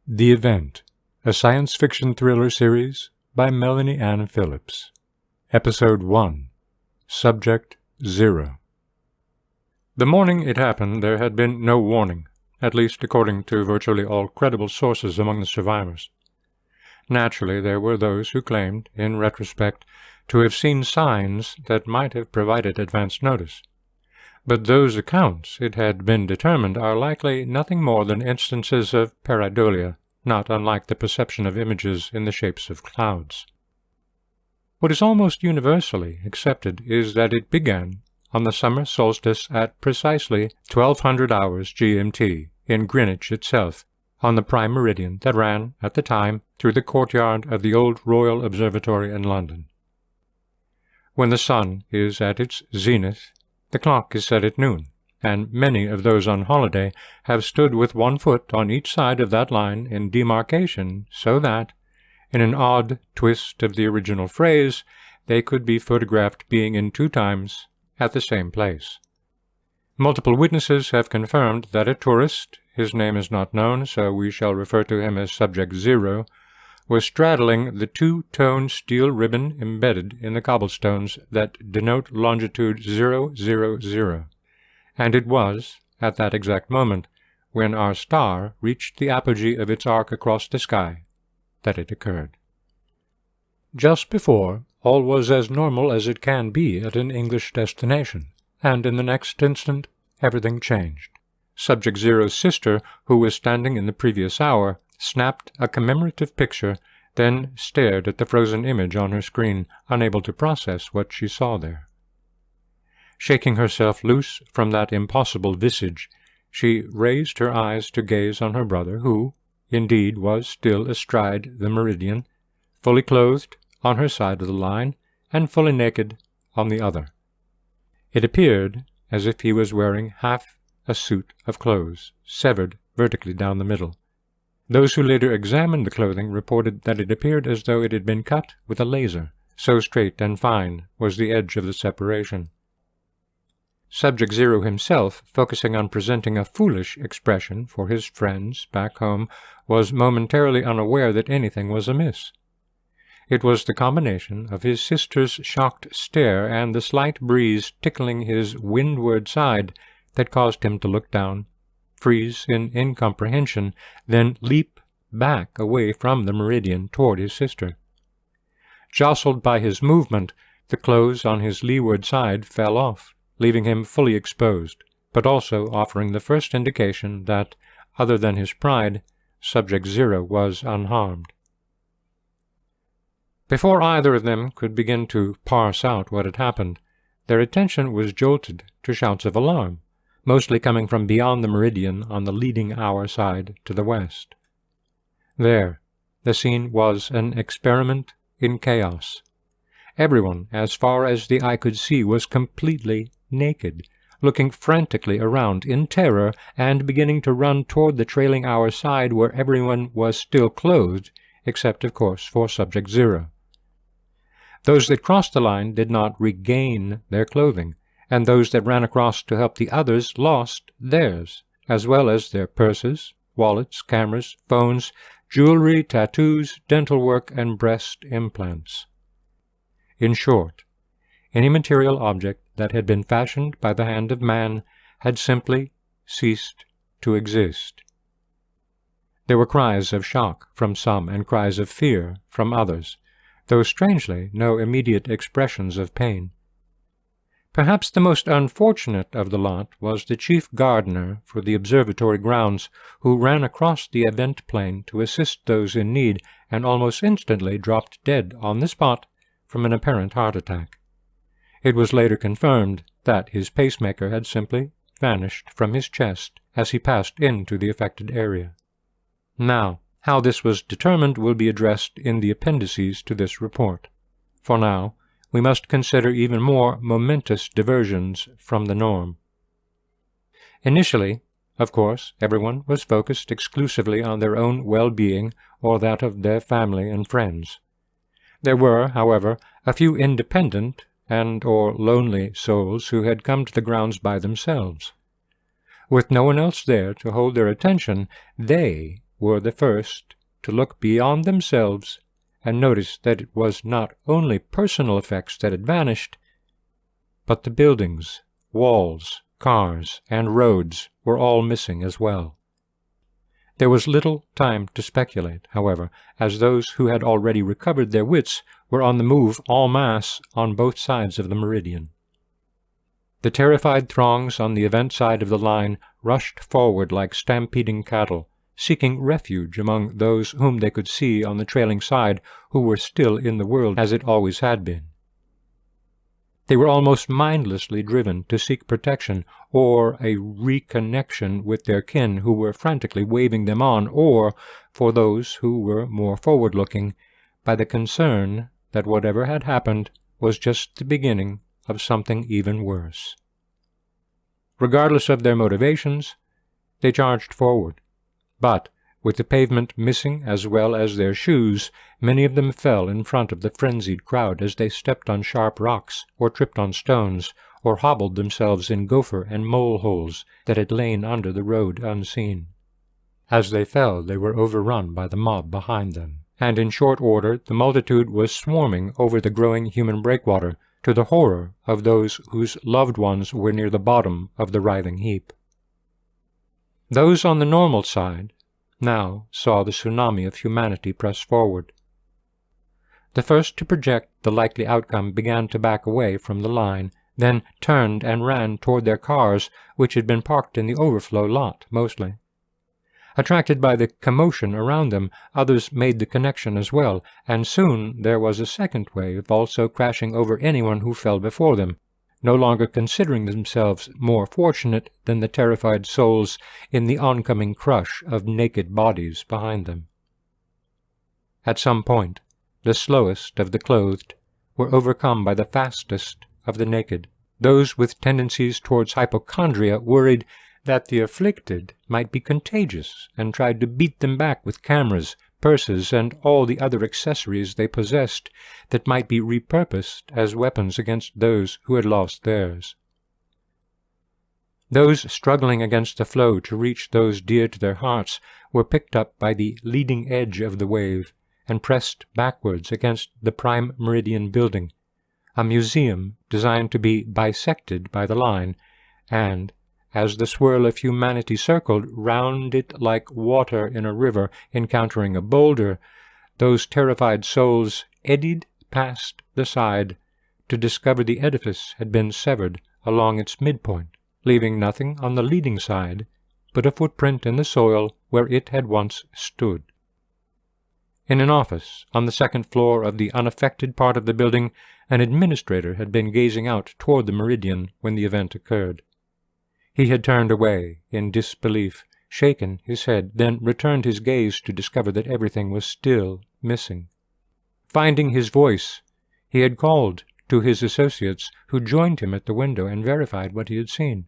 The Event, a science fiction thriller series by Melanie Ann Phillips. Episode 1, Subject 0. The morning it happened, there had been no warning, at least according to virtually all credible sources among the survivors. Naturally, there were those who claimed, in retrospect, to have seen signs that might have provided advance notice. But those accounts, it had been determined, are likely nothing more than instances of pareidolia, not unlike the perception of images in the shapes of clouds. What is almost universally accepted is that it began on the summer solstice at precisely 1200 hours GMT in Greenwich itself, on the prime meridian that ran, at the time, through the courtyard of the old Royal Observatory in London. When the sun is at its zenith, the clock is set at noon, and many of those on holiday have stood with one foot on each side of that line in demarcation so that, in an odd twist of the original phrase, they could be photographed being in two times at the same place. Multiple witnesses have confirmed that a tourist, his name is not known, so we shall refer to him as Subject 0, was straddling the two-tone steel ribbon embedded in the cobblestones that denote longitude 000, and it was, at that exact moment, when our star reached the apogee of its arc across the sky, that it occurred. Just before, all was as normal as it can be at an English destination, and in the next instant everything changed. Subject Zero's sister, who was standing in the previous hour, snapped a commemorative picture, then stared at the frozen image on her screen, unable to process what she saw there. Shaking herself loose from that impossible visage, she raised her eyes to gaze on her brother, who, indeed, was still astride the meridian, fully clothed on her side of the line, and fully naked on the other. It appeared as if he was wearing half a suit of clothes, severed vertically down the middle. Those who later examined the clothing reported that it appeared as though it had been cut with a laser, so straight and fine was the edge of the separation. Subject Zero himself, focusing on presenting a foolish expression for his friends back home, was momentarily unaware that anything was amiss. It was the combination of his sister's shocked stare and the slight breeze tickling his windward side that caused him to look down, freeze in incomprehension, then leap back away from the meridian toward his sister. Jostled by his movement, the clothes on his leeward side fell off, leaving him fully exposed, but also offering the first indication that, other than his pride, Subject Zero was unharmed. Before either of them could begin to parse out what had happened, their attention was jolted to shouts of alarm, mostly coming from beyond the meridian on the leading hour side to the west. There, the scene was an experiment in chaos. Everyone, as far as the eye could see, was completely naked, looking frantically around in terror and beginning to run toward the trailing hour side where everyone was still clothed, except, of course, for Subject Zero. Those that crossed the line did not regain their clothing, and those that ran across to help the others lost theirs, as well as their purses, wallets, cameras, phones, jewelry, tattoos, dental work, and breast implants. In short, any material object that had been fashioned by the hand of man had simply ceased to exist. There were cries of shock from some and cries of fear from others, though strangely no immediate expressions of pain. Perhaps the most unfortunate of the lot was the chief gardener for the observatory grounds, who ran across the event plane to assist those in need and almost instantly dropped dead on the spot from an apparent heart attack. It was later confirmed that his pacemaker had simply vanished from his chest as he passed into the affected area. Now, how this was determined will be addressed in the appendices to this report. For now, we must consider even more momentous diversions from the norm. Initially, of course, everyone was focused exclusively on their own well-being or that of their family and friends. There were, however, a few independent and/or lonely souls who had come to the grounds by themselves. With no one else there to hold their attention, they were the first to look beyond themselves and notice that it was not only personal effects that had vanished, but the buildings, walls, cars, and roads were all missing as well. There was little time to speculate, however, as those who had already recovered their wits were on the move en masse on both sides of the meridian. The terrified throngs on the event side of the line rushed forward like stampeding cattle, seeking refuge among those whom they could see on the trailing side who were still in the world as it always had been. They were almost mindlessly driven to seek protection or a reconnection with their kin who were frantically waving them on, or, for those who were more forward-looking, by the concern that whatever had happened was just the beginning of something even worse. Regardless of their motivations, they charged forward, but, with the pavement missing as well as their shoes, many of them fell in front of the frenzied crowd as they stepped on sharp rocks, or tripped on stones, or hobbled themselves in gopher and mole-holes that had lain under the road unseen. As they fell, they were overrun by the mob behind them, and in short order the multitude was swarming over the growing human breakwater, to the horror of those whose loved ones were near the bottom of the writhing heap. Those on the normal side now saw the tsunami of humanity press forward. The first to project the likely outcome began to back away from the line, then turned and ran toward their cars, which had been parked in the overflow lot, mostly. Attracted by the commotion around them, others made the connection as well, and soon there was a second wave also crashing over anyone who fell before them, no longer considering themselves more fortunate than the terrified souls in the oncoming crush of naked bodies behind them. At some point, the slowest of the clothed were overcome by the fastest of the naked. Those with tendencies towards hypochondria worried that the afflicted might be contagious and tried to beat them back with cameras, purses, and all the other accessories they possessed that might be repurposed as weapons against those who had lost theirs. Those struggling against the flow to reach those dear to their hearts were picked up by the leading edge of the wave and pressed backwards against the prime meridian building, a museum designed to be bisected by the line, and, as the swirl of humanity circled round it like water in a river encountering a boulder, those terrified souls eddied past the side to discover the edifice had been severed along its midpoint, leaving nothing on the leading side but a footprint in the soil where it had once stood. In an office on the second floor of the unaffected part of the building, an administrator had been gazing out toward the meridian when the event occurred. He had turned away in disbelief, shaken his head, then returned his gaze to discover that everything was still missing. Finding his voice, he had called to his associates, who joined him at the window and verified what he had seen.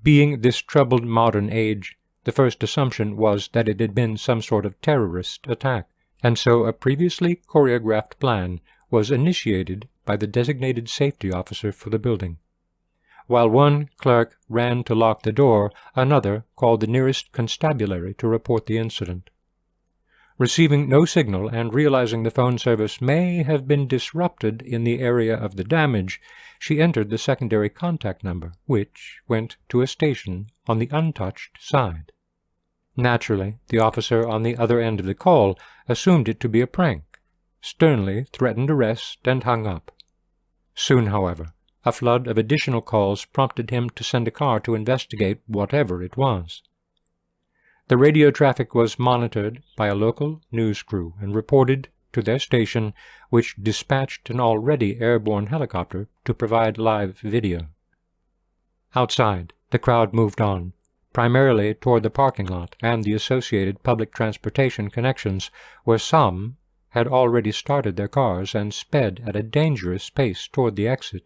Being this troubled modern age, the first assumption was that it had been some sort of terrorist attack, and so a previously choreographed plan was initiated by the designated safety officer for the building. While one clerk ran to lock the door, another called the nearest constabulary to report the incident. Receiving no signal and realizing the phone service may have been disrupted in the area of the damage, she entered the secondary contact number, which went to a station on the untouched side. Naturally, the officer on the other end of the call assumed it to be a prank, sternly threatened arrest, and hung up. Soon, however, a flood of additional calls prompted him to send a car to investigate whatever it was. The radio traffic was monitored by a local news crew and reported to their station, which dispatched an already airborne helicopter to provide live video. Outside, the crowd moved on, primarily toward the parking lot and the associated public transportation connections, where some had already started their cars and sped at a dangerous pace toward the exit.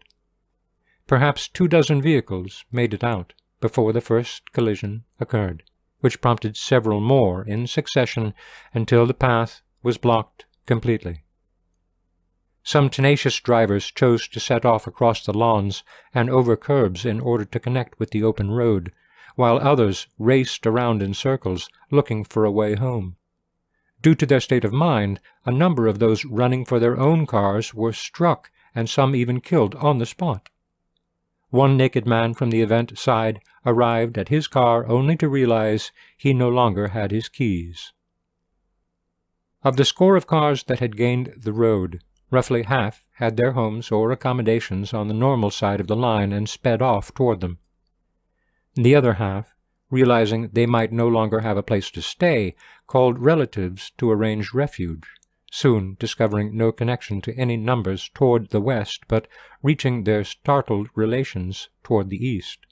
Perhaps 24 vehicles made it out before the first collision occurred, which prompted several more in succession until the path was blocked completely. Some tenacious drivers chose to set off across the lawns and over curbs in order to connect with the open road, while others raced around in circles, looking for a way home. Due to their state of mind, a number of those running for their own cars were struck, and some even killed on the spot. One naked man from the event side arrived at his car only to realize he no longer had his keys. Of the score of cars that had gained the road, roughly half had their homes or accommodations on the normal side of the line and sped off toward them. The other half, realizing they might no longer have a place to stay, called relatives to arrange refuge, soon discovering no connection to any numbers toward the west, but reaching their startled relations toward the east.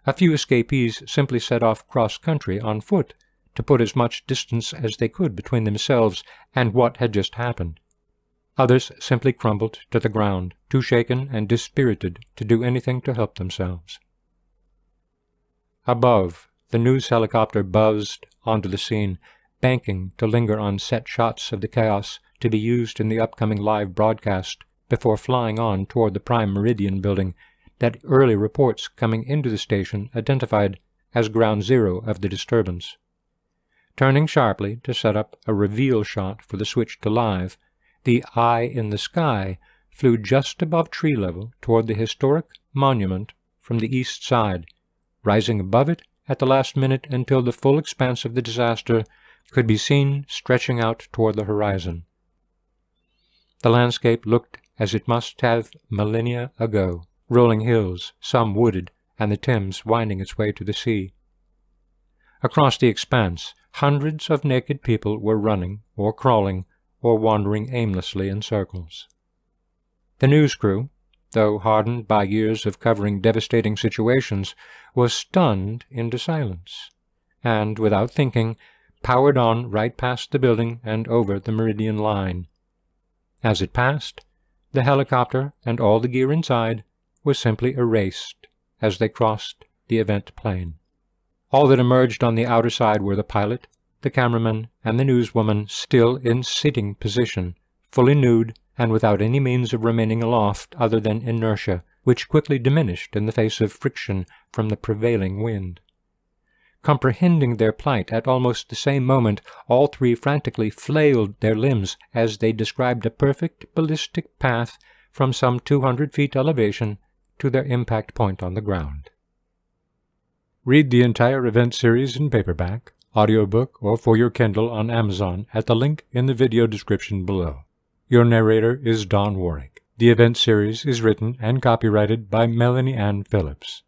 A few escapees simply set off cross-country on foot to put as much distance as they could between themselves and what had just happened. Others simply crumbled to the ground, too shaken and dispirited to do anything to help themselves. Above, the news helicopter buzzed onto the scene, banking to linger on set shots of the chaos to be used in the upcoming live broadcast before flying on toward the Prime Meridian building that early reports coming into the station identified as ground zero of the disturbance. Turning sharply to set up a reveal shot for the switch to live, the eye in the sky flew just above tree level toward the historic monument from the east side, rising above it at the last minute until the full expanse of the disaster could be seen stretching out toward the horizon. The landscape looked as it must have millennia ago, rolling hills, some wooded, and the Thames winding its way to the sea. Across the expanse, hundreds of naked people were running, or crawling, or wandering aimlessly in circles. The news crew, though hardened by years of covering devastating situations, was stunned into silence, and, without thinking, powered on right past the building and over the Meridian line. As it passed, the helicopter and all the gear inside was simply erased as they crossed the event plane. All that emerged on the outer side were the pilot, the cameraman, and the newswoman still in sitting position, fully nude and without any means of remaining aloft other than inertia, which quickly diminished in the face of friction from the prevailing wind. Comprehending their plight at almost the same moment, all three frantically flailed their limbs as they described a perfect ballistic path from some 200 feet elevation to their impact point on the ground. Read the entire event series in paperback, audiobook, or for your Kindle on Amazon at the link in the video description below. Your narrator is Don Warrick. The event series is written and copyrighted by Melanie Ann Phillips.